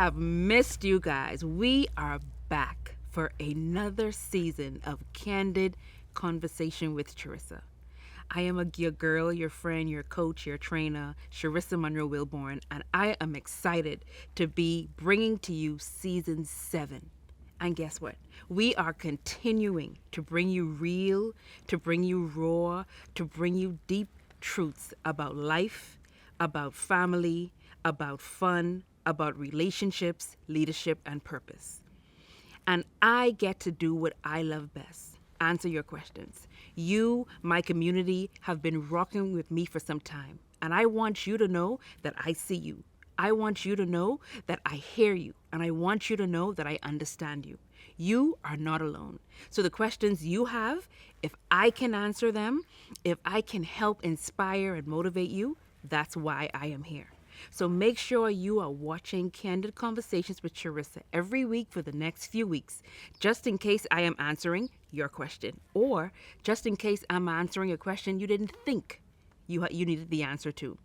have missed you guys. We are back for another season of Candid Conversation with Charissa. I am your girl, your friend, your coach, your trainer, Charissa Monroe Wilborn, and I am excited to be bringing to you season 7. And guess what? We are continuing to bring you real, to bring you raw, to bring you deep truths about life, about family, about fun, about relationships, leadership, and purpose. And I get to do what I love best, answer your questions. You, my community, have been rocking with me for some time. And I want you to know that I see you. I want you to know that I hear you. And I want you to know that I understand you. You are not alone. So the questions you have, if I can answer them, if I can help inspire and motivate you, that's why I am here. So make sure you are watching Candid Conversations with Charissa every week for the next few weeks, just in case I am answering your question, or just in case I'm answering a question you didn't think you needed the answer to.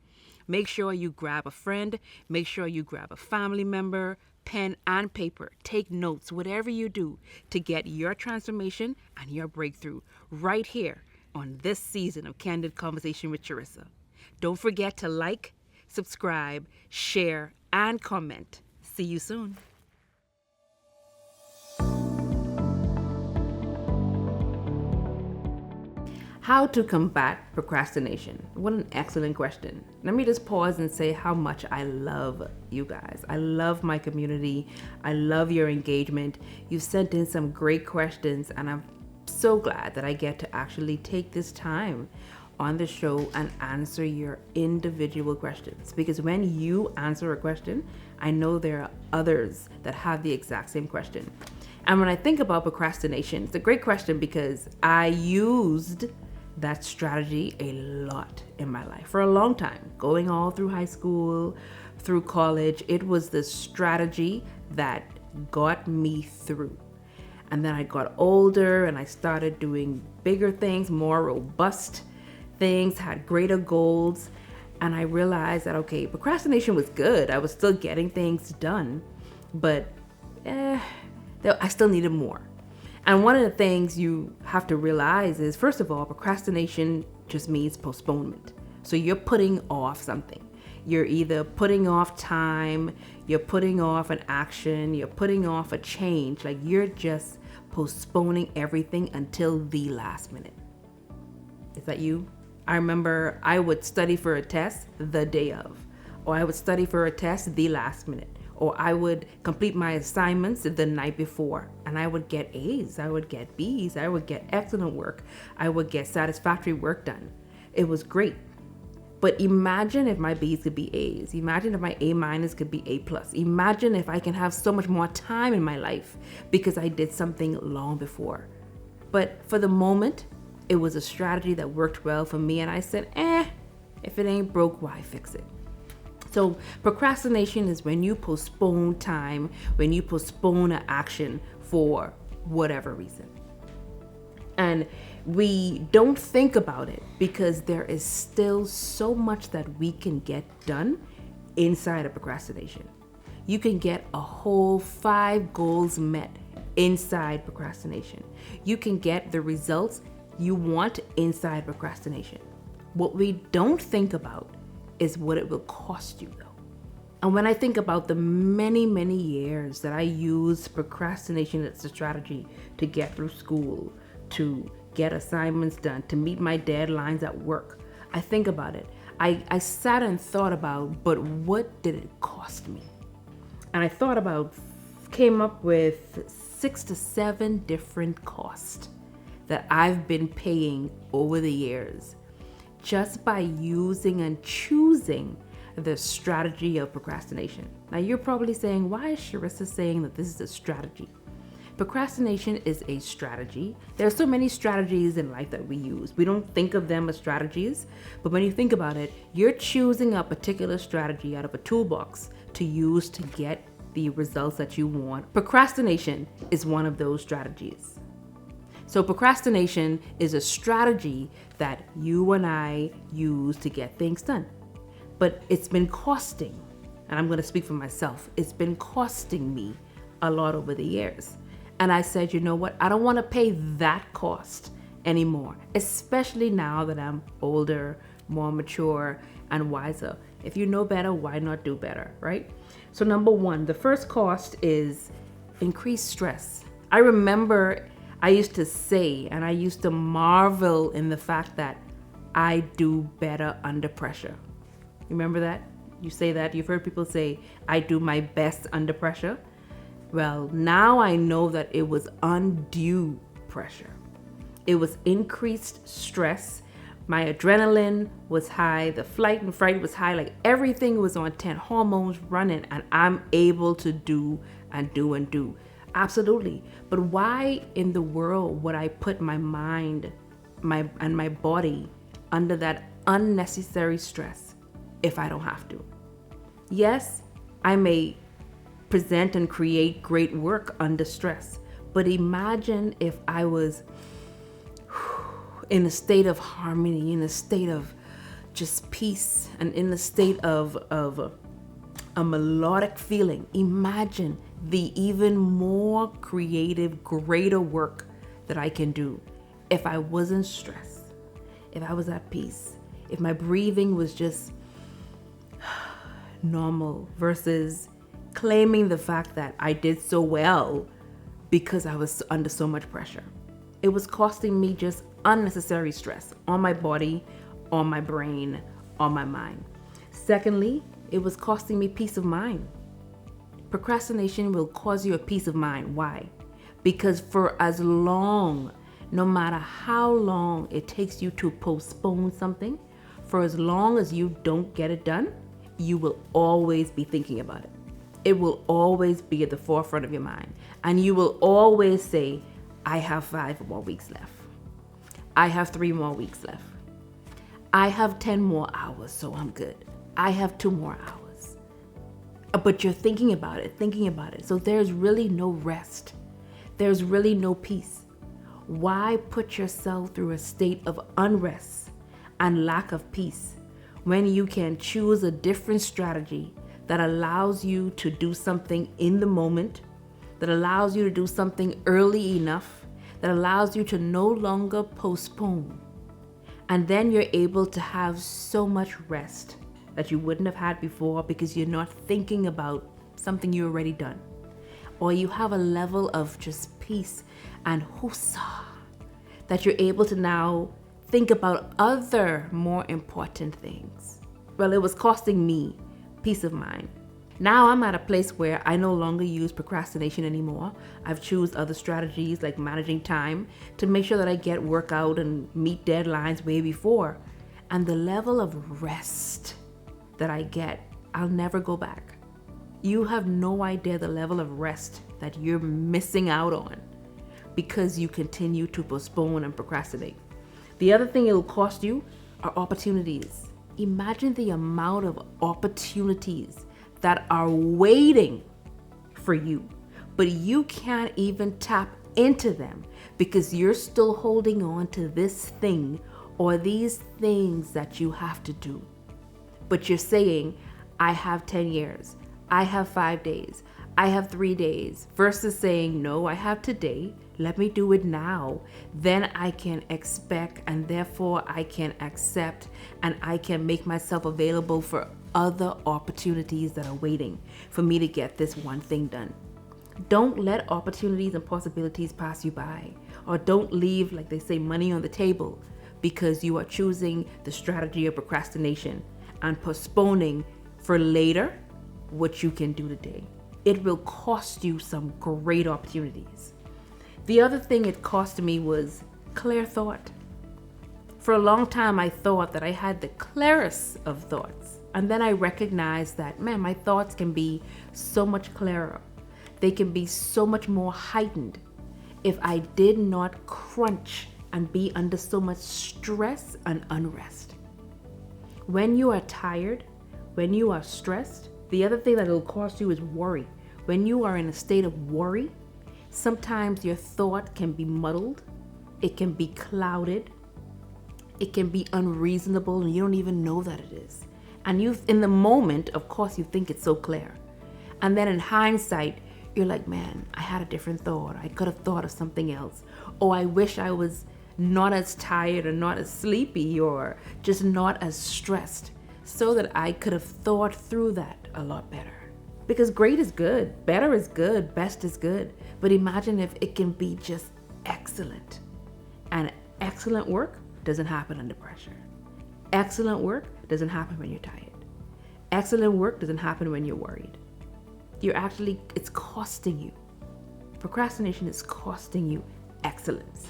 Make sure you grab a friend, make sure you grab a family member, pen and paper, take notes, whatever you do to get your transformation and your breakthrough right here on this season of Candid Conversation with Charissa. Don't forget to like, subscribe, share, and comment. See you soon. How to combat procrastination? What an excellent question. Let me just pause and say how much I love you guys. I love my community. I love your engagement. You've sent in some great questions, and I'm so glad that I get to actually take this time on the show and answer your individual questions, because when you answer a question, I know there are others that have the exact same question. And when I think about procrastination, it's a great question because I used that strategy a lot in my life for a long time, going all through high school, through college. It was the strategy that got me through. And then I got older and I started doing bigger things, more robust things, had greater goals, and I realized that, okay, procrastination was good. I was still getting things done, but I still needed more. And one of the things you have to realize is, first of all, procrastination just means postponement. So you're putting off something. You're either putting off time, you're putting off an action, you're putting off a change. Like you're just postponing everything until the last minute. Is that you? I remember I would study for a test the day of, or I would study for a test the last minute, or I would complete my assignments the night before, and I would get A's, I would get B's, I would get excellent work, I would get satisfactory work done. It was great. But imagine if my B's could be A's. Imagine if my A minus could be A plus. Imagine if I can have so much more time in my life because I did something long before. But for the moment, it was a strategy that worked well for me, and I said, if it ain't broke, why fix it? So procrastination is when you postpone time, when you postpone an action for whatever reason. And we don't think about it because there is still so much that we can get done inside of procrastination. You can get a whole 5 goals met inside procrastination. You can get the results you want inside procrastination. What we don't think about is what it will cost you, though. And when I think about the many, many years that I used procrastination as a strategy to get through school, to get assignments done, to meet my deadlines at work, I think about it. I sat and thought about, but what did it cost me? And I came up with 6 to 7 different costs that I've been paying over the years just by using and choosing the strategy of procrastination. Now you're probably saying, why is Charissa saying that this is a strategy? Procrastination is a strategy. There are so many strategies in life that we use. We don't think of them as strategies, but when you think about it, you're choosing a particular strategy out of a toolbox to use to get the results that you want. Procrastination is one of those strategies. So procrastination is a strategy that you and I use to get things done. But it's been costing and I'm going to speak for myself, it's been costing me a lot over the years. And I said, you know what? I don't want to pay that cost anymore, especially now that I'm older, more mature, and wiser. If you know better, why not do better, right? So number one, the first cost is increased stress. I remember I used to say, and I used to marvel in the fact that I do better under pressure. Remember that? You say that? You've heard people say, I do my best under pressure. Well, now I know that it was undue pressure. It was increased stress. My adrenaline was high. The flight and fright was high. Like everything was on 10, hormones running, and I'm able to do and do and do. Absolutely. But why in the world would I put my mind and my body under that unnecessary stress if I don't have to? Yes, I may present and create great work under stress, but imagine if I was in a state of harmony, in a state of just peace, and in a state of a melodic feeling. Imagine the even more creative, greater work that I can do if I wasn't stressed, if I was at peace, if my breathing was just normal versus claiming the fact that I did so well because I was under so much pressure. It was costing me just unnecessary stress on my body, on my brain, on my mind. Secondly, it was costing me peace of mind. Procrastination will cause you a peace of mind. Why? Because for as long, no matter how long it takes you to postpone something, for as long as you don't get it done, you will always be thinking about it. It will always be at the forefront of your mind. And you will always say, I have 5 more weeks left. I have 3 more weeks left. I have 10 more hours, so I'm good. I have 2 more hours. But you're thinking about it. So there's really no rest. There's really no peace. Why put yourself through a state of unrest and lack of peace when you can choose a different strategy that allows you to do something in the moment, that allows you to do something early enough, that allows you to no longer postpone. And then you're able to have so much rest that you wouldn't have had before because you're not thinking about something you already done. Or you have a level of just peace and husa that you're able to now think about other more important things. Well, it was costing me peace of mind. Now I'm at a place where I no longer use procrastination anymore. I've chosen other strategies like managing time to make sure that I get work out and meet deadlines way before. And the level of rest that I get, I'll never go back. You have no idea the level of rest that you're missing out on because you continue to postpone and procrastinate. The other thing it'll cost you are opportunities. Imagine the amount of opportunities that are waiting for you, but you can't even tap into them because you're still holding on to this thing or these things that you have to do. But you're saying, I have 10 years, I have 5 days, I have 3 days, versus saying, no, I have today, let me do it now. Then I can expect, and therefore I can accept, and I can make myself available for other opportunities that are waiting for me to get this one thing done. Don't let opportunities and possibilities pass you by, or don't leave, like they say, money on the table because you are choosing the strategy of procrastination and postponing for later what you can do today. It will cost you some great opportunities. The other thing it cost me was clear thought. For a long time, I thought that I had the clearest of thoughts. And then I recognized that, man, my thoughts can be so much clearer. They can be so much more heightened if I did not crunch and be under so much stress and unrest. When you are tired, when you are stressed, the other thing that it'll cost you is worry. When you are in a state of worry, sometimes your thought can be muddled, it can be clouded, it can be unreasonable, and you don't even know that it is. And in the moment, of course, you think it's so clear. And then in hindsight, you're like, man, I had a different thought. I could have thought of something else. Or I wish I was not as tired or not as sleepy or just not as stressed so that I could have thought through that a lot better. Because great is good, better is good, best is good. But imagine if it can be just excellent. And excellent work doesn't happen under pressure. Excellent work doesn't happen when you're tired. Excellent work doesn't happen when you're worried. It's costing you. Procrastination is costing you excellence.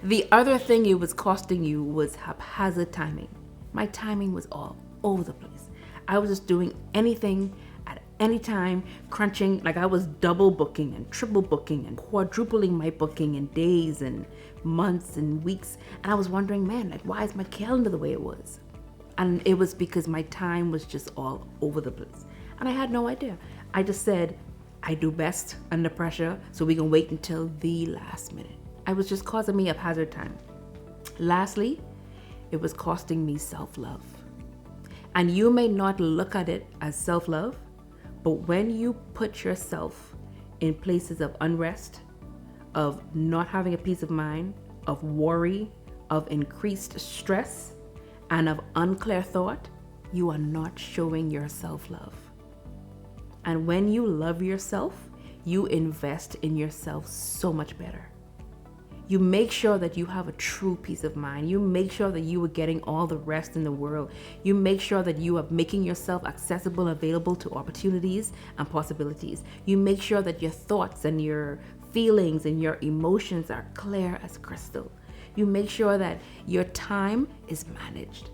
The other thing it was costing you was haphazard timing. My timing was all over the place. I was just doing anything at any time, crunching, like I was double booking and triple booking and quadrupling my booking in days and months and weeks. And I was wondering, man, like, why is my calendar the way it was? And it was because my time was just all over the place. And I had no idea. I just said, I do best under pressure, so we can wait until the last minute. I was just causing me haphazard time. Lastly, it was costing me self-love. And you may not look at it as self-love, but when you put yourself in places of unrest, of not having a peace of mind, of worry, of increased stress, and of unclear thought, you are not showing your self-love. And when you love yourself, you invest in yourself so much better. You make sure that you have a true peace of mind. You make sure that you are getting all the rest in the world. You make sure that you are making yourself accessible and available to opportunities and possibilities. You make sure that your thoughts and your feelings and your emotions are clear as crystal. You make sure that your time is managed.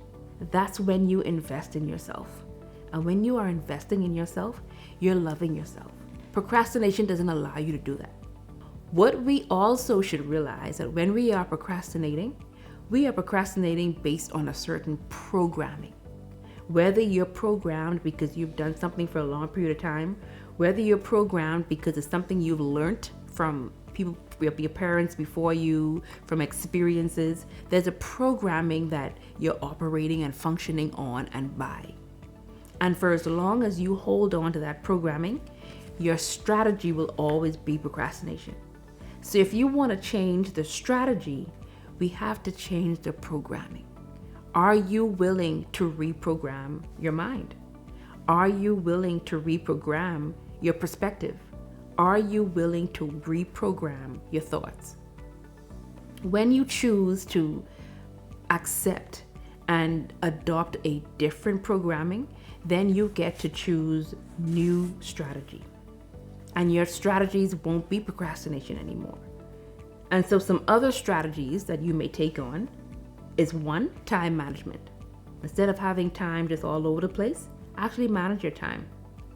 That's when you invest in yourself. And when you are investing in yourself, you're loving yourself. Procrastination doesn't allow you to do that. What we also should realize that when we are procrastinating based on a certain programming. Whether you're programmed because you've done something for a long period of time, whether you're programmed because it's something you've learned from people, your parents before you, from experiences, there's a programming that you're operating and functioning on and by. And for as long as you hold on to that programming, your strategy will always be procrastination. So if you want to change the strategy, we have to change the programming. Are you willing to reprogram your mind? Are you willing to reprogram your perspective? Are you willing to reprogram your thoughts? When you choose to accept and adopt a different programming, then you get to choose new strategy. And your strategies won't be procrastination anymore. And so some other strategies that you may take on is 1, time management. Instead of having time just all over the place, actually manage your time.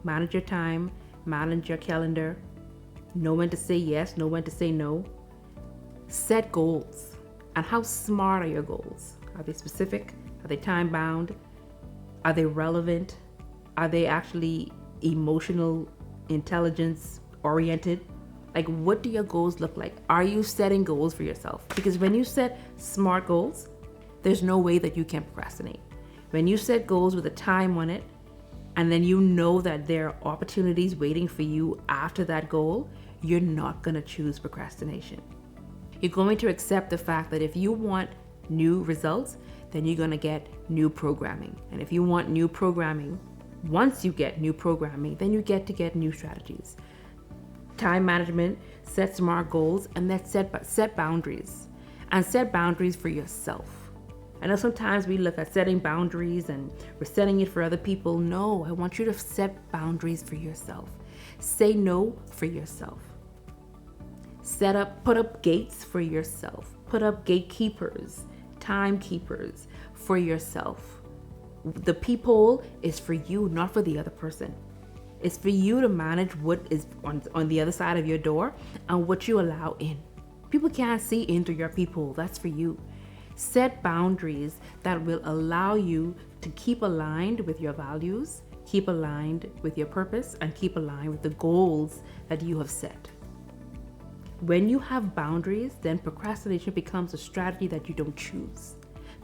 Manage your time, manage your calendar, know when to say yes, know when to say no. Set goals. And how smart are your goals? Are they specific? Are they time bound? Are they relevant? Are they actually emotional intelligence oriented? Like, what do your goals look like? Are you setting goals for yourself? Because when you set smart goals, there's no way that you can procrastinate. When you set goals with a time on it, and then you know that there are opportunities waiting for you after that goal, you're not going to choose procrastination. You're going to accept the fact that if you want new results, then you're going to get new programming. And if you want new programming, once you get new programming, then you get to get new strategies. Time management, set smart goals, and then set boundaries. And set boundaries for yourself. I know sometimes we look at setting boundaries and we're setting it for other people. No, I want you to set boundaries for yourself. Say no for yourself. Put up gates for yourself. Put up gatekeepers, timekeepers for yourself. The peephole is for you, not for the other person. It's for you to manage what is on the other side of your door and what you allow in. People can't see into your peephole. That's for you. Set boundaries that will allow you to keep aligned with your values, keep aligned with your purpose, and keep aligned with the goals that you have set. When you have boundaries, then procrastination becomes a strategy that you don't choose.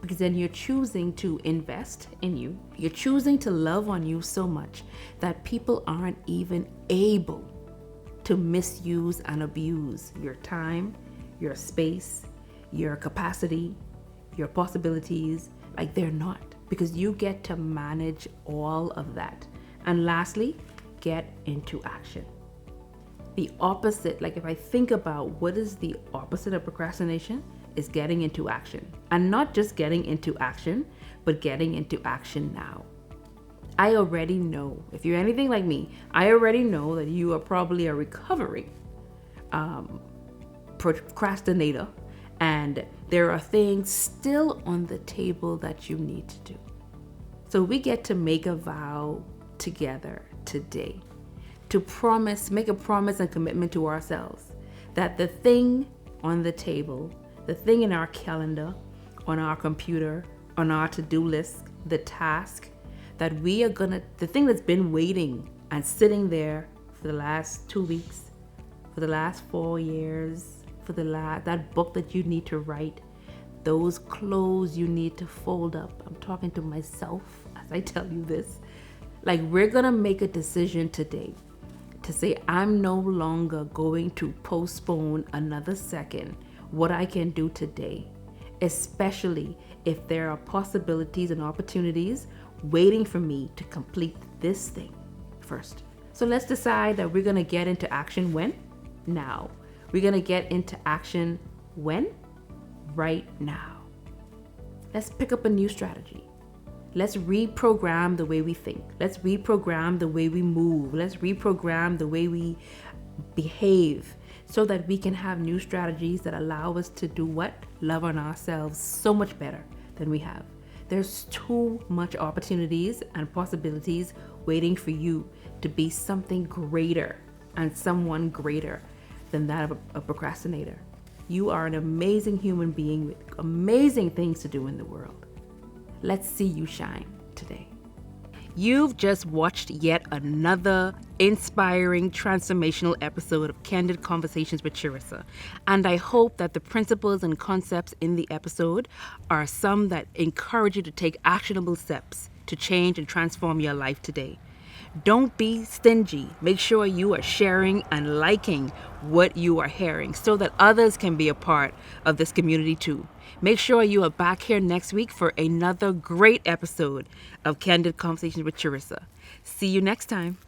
because then you're choosing to invest in you. You're choosing to love on you so much that people aren't even able to misuse and abuse your time, your space, your capacity, your possibilities. Like, they're not, because you get to manage all of that. And lastly, get into action. The opposite, like if I think about what is the opposite of procrastination, is getting into action. And not just getting into action, but getting into action now. I already know, if you're anything like me, I already know that you are probably a recovering procrastinator, and there are things still on the table that you need to do. So we get to make a vow together today to make a promise and commitment to ourselves that the thing on the table, the thing in our calendar, on our computer, on our to-do list, the task that we are the thing that's been waiting and sitting there for the last 2 weeks, for the last 4 years, for that book that you need to write, those clothes you need to fold up. I'm talking to myself as I tell you this. Like, we're gonna make a decision today to say, I'm no longer going to postpone another second what I can do today, especially if there are possibilities and opportunities waiting for me to complete this thing first. So let's decide that we're gonna get into action when? Now. We're gonna get into action when? Right now. Let's pick up a new strategy. Let's reprogram the way we think. Let's reprogram the way we move. Let's reprogram the way we behave so that we can have new strategies that allow us to do what? Love on ourselves so much better than we have. There's too much opportunities and possibilities waiting for you to be something greater and someone greater than that of a procrastinator. You are an amazing human being with amazing things to do in the world. Let's see you shine today. You've just watched yet another inspiring, transformational episode of Candid Conversations with Charissa. And I hope that the principles and concepts in the episode are some that encourage you to take actionable steps to change and transform your life today. Don't be stingy. Make sure you are sharing and liking what you are hearing so that others can be a part of this community too. Make sure you are back here next week for another great episode of Candid Conversations with Charissa. See you next time.